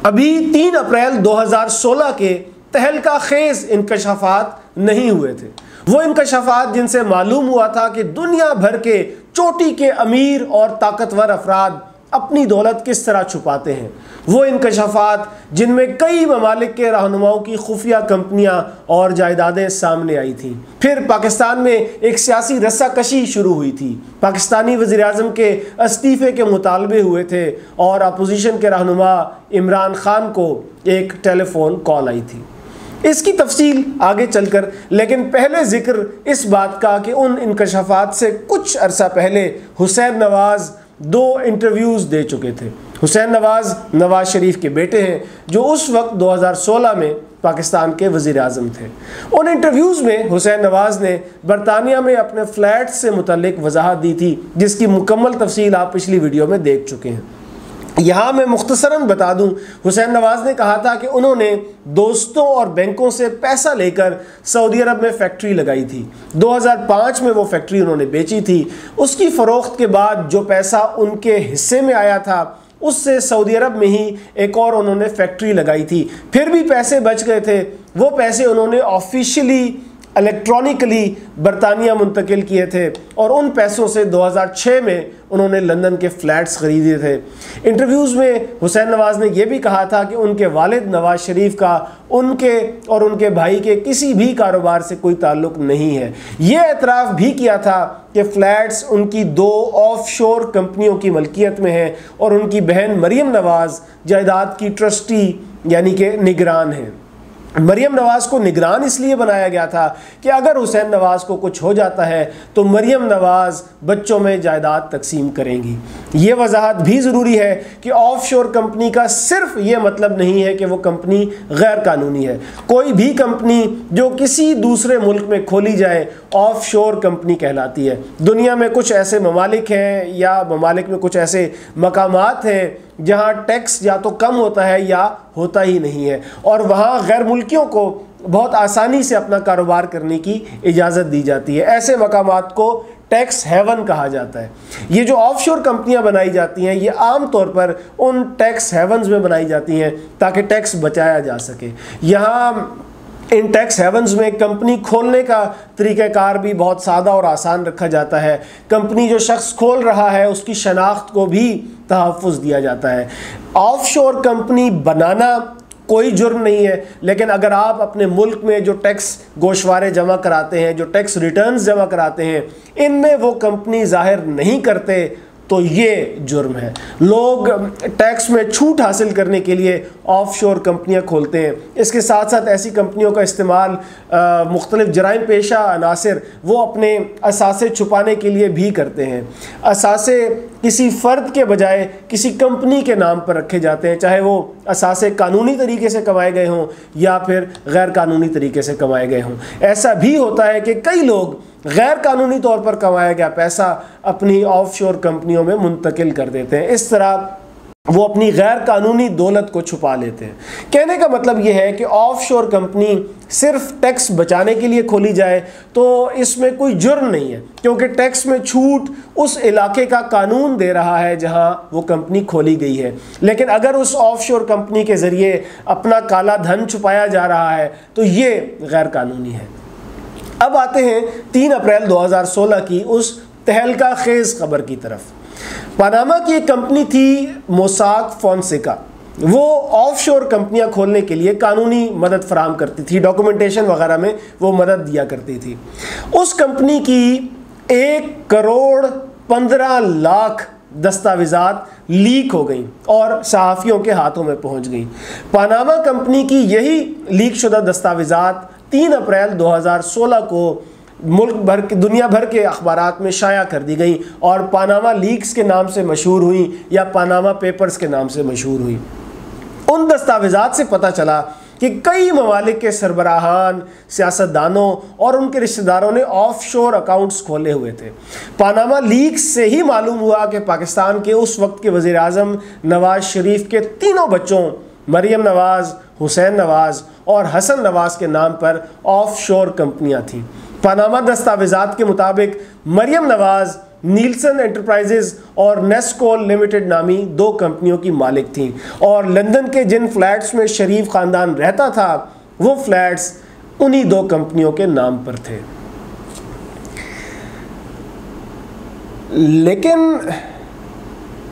अभी 3 अप्रैल 2016 के तहलका खेज इंकशाफात नहीं हुए थे। वो इंकशाफात जिनसे मालूम हुआ था कि दुनिया भर के चोटी के अमीर और ताकतवर अफराद अपनी दौलत किस तरह छुपाते हैं। वो इंकशाफात जिनमें कई ममालिक के रहनुमाओं की खुफिया कंपनियां और जायदादें सामने आई थी। फिर पाकिस्तान में एक सियासी रस्साकशी शुरू हुई थी। पाकिस्तानी वज़ीर-ए-आज़म के इस्तीफ़े के मुतालबे हुए थे और अपोजिशन के रहनुमा इमरान खान को एक टेलीफोन कॉल आई थी। इसकी तफसील आगे चलकर, लेकिन पहले जिक्र इस बात का कि उन इंकशाफात से कुछ अरसा पहले हुसैन नवाज़ 2 इंटरव्यूज़ दे चुके थे। हुसैन नवाज़ नवाज़ शरीफ के बेटे हैं जो उस वक्त 2016 में पाकिस्तान के वज़ीर-ए-आज़म थे। उन इंटरव्यूज़ में हुसैन नवाज़ ने बरतानिया में अपने फ्लैट से मुतल्लिक वजाहत दी थी, जिसकी मुकम्मल तफसील आप पिछली वीडियो में देख चुके हैं। यहाँ मैं मुख्तसरन बता दूं, हुसैन नवाज़ ने कहा था कि उन्होंने दोस्तों और बैंकों से पैसा लेकर सऊदी अरब में फैक्ट्री लगाई थी। 2005 में वो फैक्ट्री उन्होंने बेची थी। उसकी फ़रोख्त के बाद जो पैसा उनके हिस्से में आया था उससे सऊदी अरब में ही एक और उन्होंने फैक्ट्री लगाई थी। फिर भी पैसे बच गए थे। वो पैसे उन्होंने ऑफिशियली इलेक्ट्रॉनिकली बरतानिया मुंतकिल किए थे और उन पैसों से 2006 में उन्होंने लंदन के फ्लैट्स ख़रीदे थे। इंटरव्यूज़ में हुसैन नवाज़ ने यह भी कहा था कि उनके वालिद नवाज़ शरीफ का उनके और उनके भाई के किसी भी कारोबार से कोई ताल्लुक़ नहीं है। ये एतराफ़ भी किया था कि फ़्लैट्स उनकी 2 ऑफशोर कंपनियों की मलकियत में है और उनकी बहन मरियम नवाज़ जायदाद की ट्रस्टी यानी कि निगरान है। मरियम नवाज़ को निगरान इसलिए बनाया गया था कि अगर हुसैन नवाज़ को कुछ हो जाता है तो मरियम नवाज़ बच्चों में जायदाद तकसीम करेंगी। ये वजाहत भी ज़रूरी है कि ऑफशोर कंपनी का सिर्फ ये मतलब नहीं है कि वो कंपनी गैर कानूनी है। कोई भी कंपनी जो किसी दूसरे मुल्क में खोली जाए ऑफशोर कंपनी कहलाती है। दुनिया में कुछ ऐसे ममालिक हैं या ममालिक में कुछ ऐसे मकामात हैं जहाँ टैक्स या तो कम होता है या होता ही नहीं है और वहाँ गैर मुल्कियों को बहुत आसानी से अपना कारोबार करने की इजाज़त दी जाती है। ऐसे मकामात को टैक्स हेवन कहा जाता है। ये जो ऑफशोर कंपनियां बनाई जाती हैं ये आम तौर पर उन टैक्स हेवन्स में बनाई जाती हैं ताकि टैक्स बचाया जा सके। यहाँ इन टैक्स हेवन्स में कंपनी खोलने का तरीक़ाकार भी बहुत सादा और आसान रखा जाता है। कंपनी जो शख्स खोल रहा है उसकी शनाख्त को भी तहफ़्फ़ुज़ दिया जाता है। ऑफशोर कंपनी बनाना कोई जुर्म नहीं है, लेकिन अगर आप अपने मुल्क में जो टैक्स गोशवारे जमा कराते हैं, जो टैक्स रिटर्न्स जमा कराते हैं, इनमें वो कंपनी ज़ाहिर नहीं करते तो ये जुर्म है। लोग टैक्स में छूट हासिल करने के लिए ऑफशोर कंपनियां खोलते हैं। इसके साथ साथ ऐसी कंपनियों का इस्तेमाल मुख्तलिफ जराइम पेशा अनासिर वो अपने असासे छुपाने के लिए भी करते हैं। असासे किसी फ़र्द के बजाय किसी कंपनी के नाम पर रखे जाते हैं, चाहे वो असासे कानूनी तरीके से कमाए गए हों या फिर गैर कानूनी तरीके से कमाए गए हों। ऐसा भी होता है कि कई लोग गैर कानूनी तौर पर कमाया गया पैसा अपनी ऑफशोर कंपनियों में मुंतकिल कर देते हैं। इस तरह वो अपनी गैर कानूनी दौलत को छुपा लेते हैं। कहने का मतलब ये है कि ऑफशोर कंपनी सिर्फ टैक्स बचाने के लिए खोली जाए तो इसमें कोई जुर्म नहीं है, क्योंकि टैक्स में छूट उस इलाके का कानून दे रहा है जहां वो कंपनी खोली गई है। लेकिन अगर उस ऑफशोर कंपनी के ज़रिए अपना काला धन छुपाया जा रहा है तो ये गैर कानूनी है। अब आते हैं 3 अप्रैल 2016 की उस तहलका खेज खबर की तरफ। पनामा की एक कंपनी थी मोसाक फोंसेका। वो ऑफशोर कंपनियां खोलने के लिए कानूनी मदद फराहम करती थी, डॉक्यूमेंटेशन वगैरह में वो मदद दिया करती थी। उस कंपनी की 1,15,00,000 दस्तावेज़ात लीक हो गई और सहाफ़ियों के हाथों में पहुंच गई। पनामा कंपनी की यही लीक शुदा दस्तावेज़ात 3 अप्रैल 2016 को मुल्क भर के दुनिया भर के अखबारात में शाया कर दी गई और पनामा लीक्स के नाम से मशहूर हुई या पनामा पेपर्स के नाम से मशहूर हुई। उन दस्तावेज़ात से पता चला कि कई ममालिक के सरबराहान, सियासतदानों और उनके रिश्तेदारों ने ऑफशोर अकाउंट्स खोले हुए थे। पनामा लीक्स से ही मालूम हुआ कि पाकिस्तान के उस वक्त के वज़ीर-ए-आज़म नवाज़ शरीफ के तीनों बच्चों मरियम नवाज़, हुसैन नवाज़ और हसन नवाज़ के नाम पर ऑफशोर कंपनियां थीं। पनामा दस्तावेजात के मुताबिक मरियम नवाज नीलसन एंटरप्राइजेज और नेस्कोल लिमिटेड नामी 2 कंपनियों की मालिक थीं और लंदन के जिन फ्लैट्स में शरीफ खानदान रहता था वो फ्लैट्स उन्हीं 2 कंपनियों के नाम पर थे। लेकिन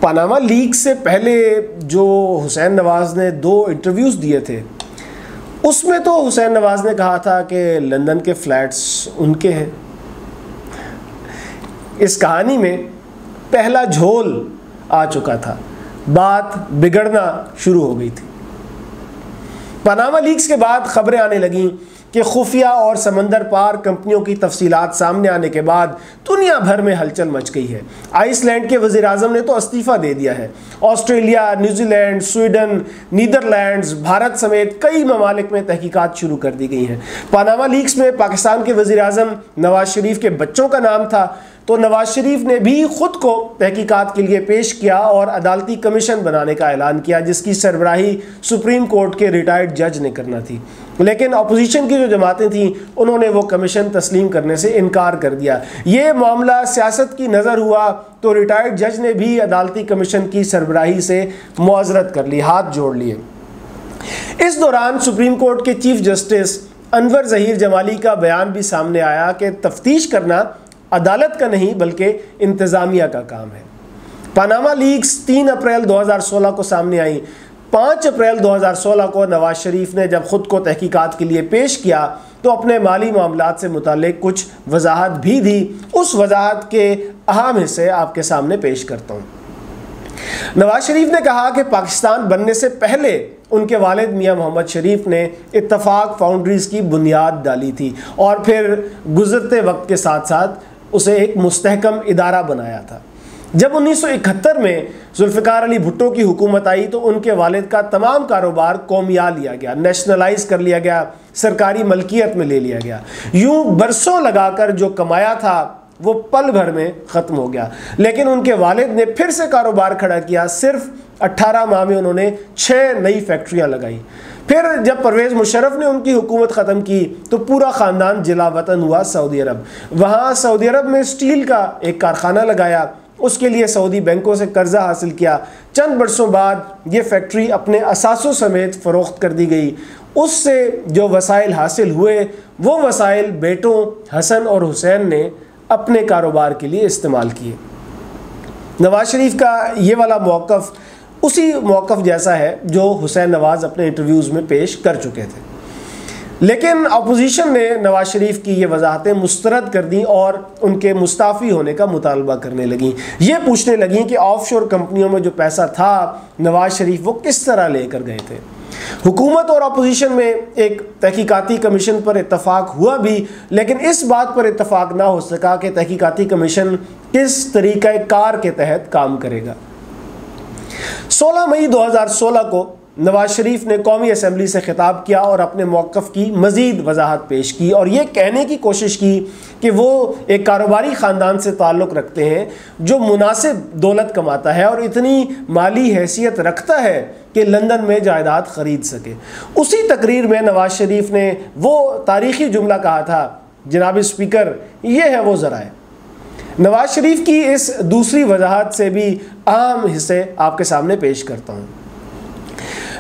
पनामा लीक से पहले जो हुसैन नवाज ने 2 इंटरव्यूज़ दिए थे उसमें तो हुसैन नवाज ने कहा था कि लंदन के फ्लैट्स उनके हैं। इस कहानी में पहला झोल आ चुका था, बात बिगड़ना शुरू हो गई थी। पनामा लीक्स के बाद खबरें आने लगीं कि खुफिया और समंदर पार कंपनियों की तफसीलात सामने आने के बाद दुनिया भर में हलचल मच गई है। आइसलैंड के वज़ीर-ए-आज़म ने तो इस्तीफ़ा दे दिया है। Australia, New Zealand, Sweden, Netherlands, Bharat समेत कई ममालिक में तहकीकात शुरू कर दी गई हैं। पनामा लीक्स में पाकिस्तान के वज़ीर-ए-आज़म नवाज शरीफ के बच्चों का नाम था, तो नवाज शरीफ ने भी खुद को तहकीकात के लिए पेश किया और अदालती कमीशन बनाने का ऐलान किया, जिसकी सरबराही सुप्रीम कोर्ट के रिटायर्ड जज ने करना थी। लेकिन अपोजिशन की जो जमातें थीं उन्होंने वो कमीशन तस्लीम करने से इनकार कर दिया। ये मामला सियासत की नज़र हुआ तो रिटायर्ड जज ने भी अदालती कमीशन की सरबराही से मुआज़रत कर ली, हाथ जोड़ लिए। इस दौरान सुप्रीम कोर्ट के चीफ जस्टिस अनवर ज़हीर जमाली का बयान भी सामने आया कि तफ्तीश करना अदालत का नहीं बल्कि इंतज़ामिया का काम है। पनामा लीक्स 3 अप्रैल 2016 को सामने आई। 5 अप्रैल 2016 को नवाज शरीफ ने जब ख़ुद को तहकीकात के लिए पेश किया तो अपने माली मामलात से मुतालिक कुछ वजाहत भी दी। उस वजाहत के अहम हिस्से आपके सामने पेश करता हूँ। नवाज शरीफ ने कहा कि पाकिस्तान बनने से पहले उनके वालिद मियां मोहम्मद शरीफ ने इत्तफाक फाउंड्रीज़ की बुनियाद डाली थी और फिर गुज़रते वक्त के साथ साथ उसे एक मुस्तहकम इदारा बनाया था। जब 1971 में जुल्फ़िकार अली भुट्टो की हुकूमत आई तो उनके वालिद का तमाम कारोबार कौमिया लिया गया, नेशनलाइज कर लिया गया, सरकारी मलकियत में ले लिया गया। यूँ बरसों लगाकर जो कमाया था वो पल भर में ख़त्म हो गया। लेकिन उनके वालिद ने फिर से कारोबार खड़ा किया। सिर्फ 18 माह में उन्होंने 6 नई फैक्ट्रियाँ लगाई। फिर जब परवेज़ मुशर्रफ ने उनकी हुकूमत ख़त्म की तो पूरा ख़ानदान जिला वतन हुआ सऊदी अरब। वहाँ सऊदी अरब में स्टील का एक कारखाना लगाया, उसके लिए सऊदी बैंकों से कर्जा हासिल किया। चंद बरसों बाद ये फैक्ट्री अपने असासों समेत फ़रोख्त कर दी गई। उससे जो वसाइल हासिल हुए वो वसाइल बेटों हसन और हुसैन ने अपने कारोबार के लिए इस्तेमाल किए। नवाज शरीफ का ये वाला मौक़िफ़ उसी मौक़िफ़ जैसा है जो हुसैन नवाज अपने इंटरव्यूज़ में पेश कर चुके थे। लेकिन अपोजिशन ने नवाज शरीफ की ये वजाहतें मुस्तरद कर दी और उनके मुस्ताफ़ी होने का मुतालबा करने लगी। ये पूछने लगी कि ऑफशोर कंपनियों में जो पैसा था नवाज शरीफ वो किस तरह लेकर गए थे। हुकूमत और अपोजिशन में एक तहकीकाती कमीशन पर इत्तफाक हुआ भी, लेकिन इस बात पर इत्तफाक ना हो सका कि तहकीकाती कमीशन किस तरीक़े कार के तहत काम करेगा। 16 मई 2016 को नवाज शरीफ ने कौमी असम्बली से खिताब किया और अपने मौक़िफ़ की मज़ीद वजाहत पेश की और ये कहने की कोशिश की कि वो एक कारोबारी ख़ानदान से ताल्लुक़ रखते हैं जो मुनासिब दौलत कमाता है और इतनी माली हैसियत रखता है कि लंदन में जायदाद ख़रीद सके। उसी तकरीर में नवाज शरीफ ने वो तारीख़ी जुमला कहा था, जनाब स्पीकर ये है वो ज़राए। नवाज शरीफ की इस दूसरी वजाहत से भी अहम हिस्से आपके सामने पेश करता हूँ।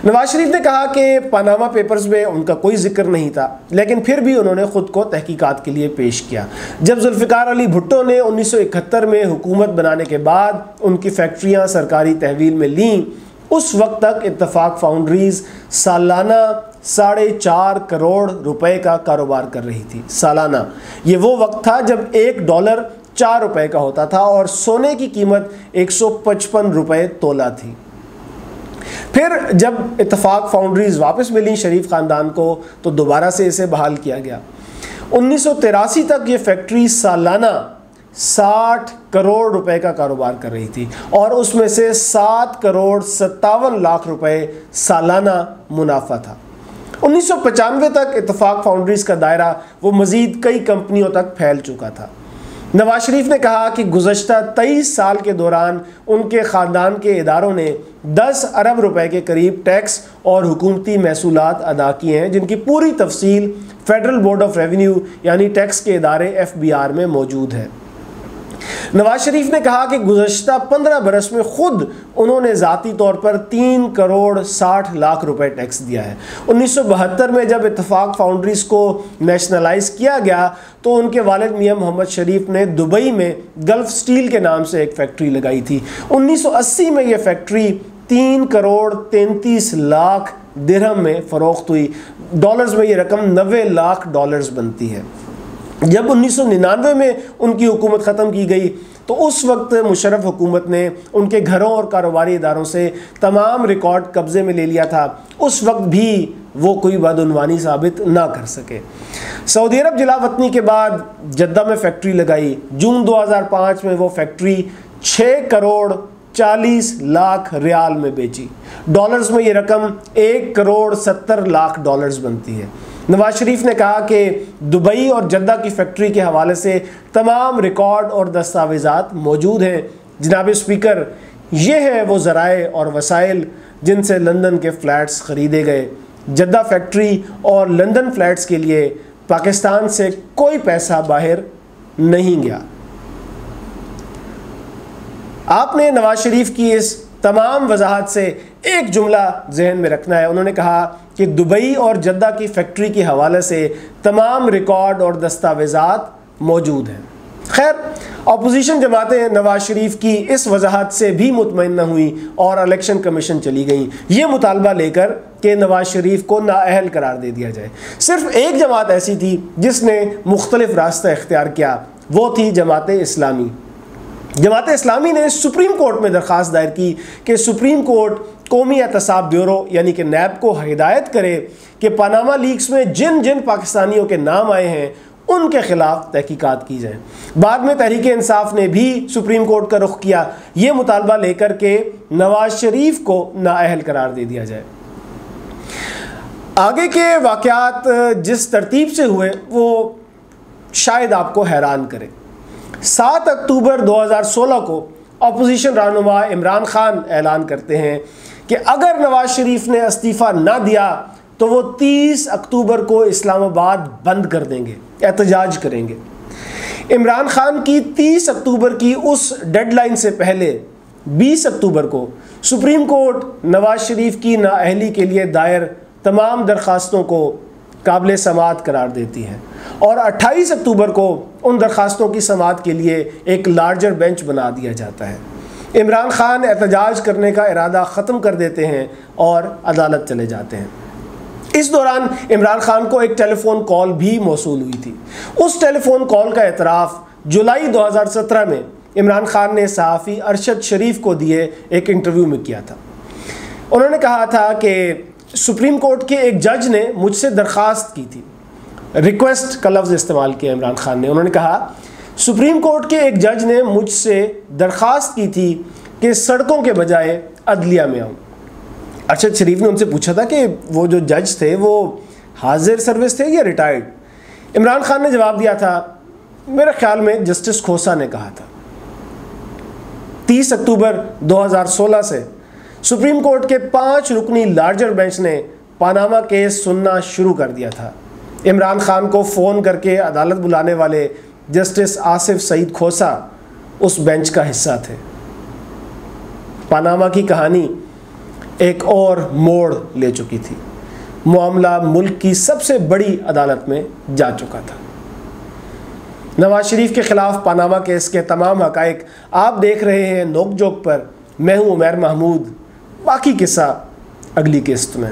नवाज शरीफ ने कहा कि पनामा पेपर्स में उनका कोई जिक्र नहीं था, लेकिन फिर भी उन्होंने ख़ुद को तहकीकात के लिए पेश किया। जब जुल्फ़िकार अली भुट्टो ने 1971 में हुकूमत बनाने के बाद उनकी फैक्ट्रियाँ सरकारी तहवील में लीं, उस वक्त तक इत्तफाक फाउंड्रीज़ सालाना 4.5 करोड़ रुपए का कारोबार कर रही थी। सालाना, ये वो वक्त था जब $1 4 रुपए का होता था और सोने की कीमत 155 रुपए तोला थी। फिर जब इत्तफाक फाउंड्रीज़ वापस मिली शरीफ ख़ानदान को तो दोबारा से इसे बहाल किया गया। 1983 तक ये फैक्ट्री सालाना 60 करोड़ रुपए का कारोबार कर रही थी और उसमें से 7 करोड़ 57 लाख रुपए सालाना मुनाफा था। 1995 तक इत्तफाक फाउंड्रीज़ का दायरा वो मज़ीद कई कंपनियों तक फैल चुका था। नवाज शरीफ ने कहा कि गुज़श्ता 23 साल के दौरान उनके ख़ानदान के इदारों ने 10 अरब रुपए के करीब टैक्स और हुकूमती महसूलात अदा किए हैं, जिनकी पूरी तफसील फेडरल बोर्ड ऑफ रेवेन्यू यानी टैक्स के इदारे FBR में मौजूद है। नवाज शरीफ ने कहा कि गुज़श्ता 15 बरस में खुद उन्होंने ज़ाती तौर पर 3 करोड़ 60 लाख रुपए टैक्स दिया है। 1972 में जब इत्तफाक फाउंड्रीज़ को नेशनलाइज किया गया तो उनके वालिद मियां मोहम्मद शरीफ ने दुबई में गल्फ स्टील के नाम से एक फैक्ट्री लगाई थी। 1980 में यह फैक्ट्री 3 करोड़ 33 लाख दिरहम में फ़रोख्त हुई। डॉलर्स में ये रकम 90 लाख डॉलर्स बनती है। जब 1999 में उनकी हुकूमत ख़त्म की गई तो उस वक्त मुशर्रफ हुकूमत ने उनके घरों और कारोबारी इदारों से तमाम रिकॉर्ड कब्ज़े में ले लिया था। उस वक्त भी वो कोई बदउनवानी साबित ना कर सके। सऊदी अरब जलावतनी के बाद जद्दा में फैक्ट्री लगाई। जून 2005 में वो फैक्ट्री 6 करोड़ 40 लाख रियाल में बेची। डॉलर्स में ये रकम 1 करोड़ 70 लाख डॉलर्स बनती है। नवाज शरीफ ने कहा कि दुबई और जद्दा की फैक्ट्री के हवाले से तमाम रिकॉर्ड और दस्तावेज़ात मौजूद हैं। जनाब स्पीकर, ये है वो ज़राए और वसाइल जिनसे लंदन के फ़्लैट्स ख़रीदे गए। जद्दा फैक्ट्री और लंदन फ़्लैट्स के लिए पाकिस्तान से कोई पैसा बाहर नहीं गया। आपने नवाज शरीफ की इस तमाम वजाहत से एक जुमला जहन में रखना है। उन्होंने कहा कि दुबई और जद्दा की फैक्ट्री के हवाले से तमाम रिकॉर्ड और दस्तावेज़ात मौजूद हैं। खैर, अपोजिशन जमातें नवाज शरीफ की इस वजाहत से भी मुतमईन न हुई और इलेक्शन कमीशन चली गई ये मुतालबा लेकर कि नवाज शरीफ को नाअहल करार दे दिया जाए। सिर्फ एक जमात ऐसी थी जिसने मुख्तलिफ रास्ता इख्तियार किया, वो थी जमात इस्लामी। जमात इस्लामी ने सुप्रीम कोर्ट में दरख्वास्त दायर की कि सुप्रीम कोर्ट कौमी एहतसाब ब्यूरो यानी कि नैब को हिदायत करे कि पनामा लीक्स में जिन जिन पाकिस्तानियों के नाम आए हैं उनके खिलाफ तहकीकात की जाए। बाद में तहरीक इंसाफ ने भी सुप्रीम कोर्ट का रुख किया, ये मुतालबा लेकर के नवाज शरीफ को नाअहल करार दे दिया जाए। आगे के वाक़यात जिस तरतीब से हुए वो शायद आपको हैरान करें। 7 अक्टूबर 2016 को अपोजिशन रहनुमा इमरान खान ऐलान करते हैं कि अगर नवाज शरीफ ने इस्तीफ़ा ना दिया तो वो 30 अक्टूबर को इस्लामाबाद बंद कर देंगे, एहतजाज करेंगे। इमरान खान की 30 अक्टूबर की उस डेडलाइन से पहले 20 अक्टूबर को सुप्रीम कोर्ट नवाज शरीफ की नाअहली के लिए दायर तमाम दरख्वास्तों को काबिल समाअत करार देती है और 28 अक्टूबर को उन दरख्वास्तों की समाअत के लिए एक लार्जर बेंच बना दिया जाता है। इमरान खान एहतजाज करने का इरादा ख़त्म कर देते हैं और अदालत चले जाते हैं। इस दौरान इमरान खान को एक टेलीफोन कॉल भी मौसूल हुई थी। उस टेलीफोन कॉल का एतराफ़ जुलाई 2017 में इमरान खान ने सहाफ़ी अरशद शरीफ को दिए एक इंटरव्यू में किया था। उन्होंने कहा था कि सुप्रीम कोर्ट के एक जज ने मुझसे दरख्वास्त की थी, रिक्वेस्ट का लफ्ज़ इस्तेमाल किया इमरान खान ने। उन्होंने कहा सुप्रीम कोर्ट के एक जज ने मुझसे दरख्वास्त की थी कि सड़कों के बजाय अदलिया में आऊँ। अरशद शरीफ ने उनसे पूछा था कि वो जो जज थे वो हाजिर सर्विस थे या रिटायर्ड। इमरान खान ने जवाब दिया था, मेरे ख्याल में जस्टिस खोसा ने कहा था। 30 अक्टूबर 2016 से सुप्रीम कोर्ट के 5 रुकनी लार्जर बेंच ने पनामा केस सुनना शुरू कर दिया था। इमरान खान को फ़ोन करके अदालत बुलाने वाले जस्टिस आसिफ सईद खोसा उस बेंच का हिस्सा थे। पनामा की कहानी एक और मोड़ ले चुकी थी। मामला मुल्क की सबसे बड़ी अदालत में जा चुका था। नवाज शरीफ के खिलाफ पनामा केस के तमाम हक़ाइक़ आप देख रहे हैं नोक जोक पर। मैं हूँ उमैर महमूद। बाकी किस्सा अगली किस्त में।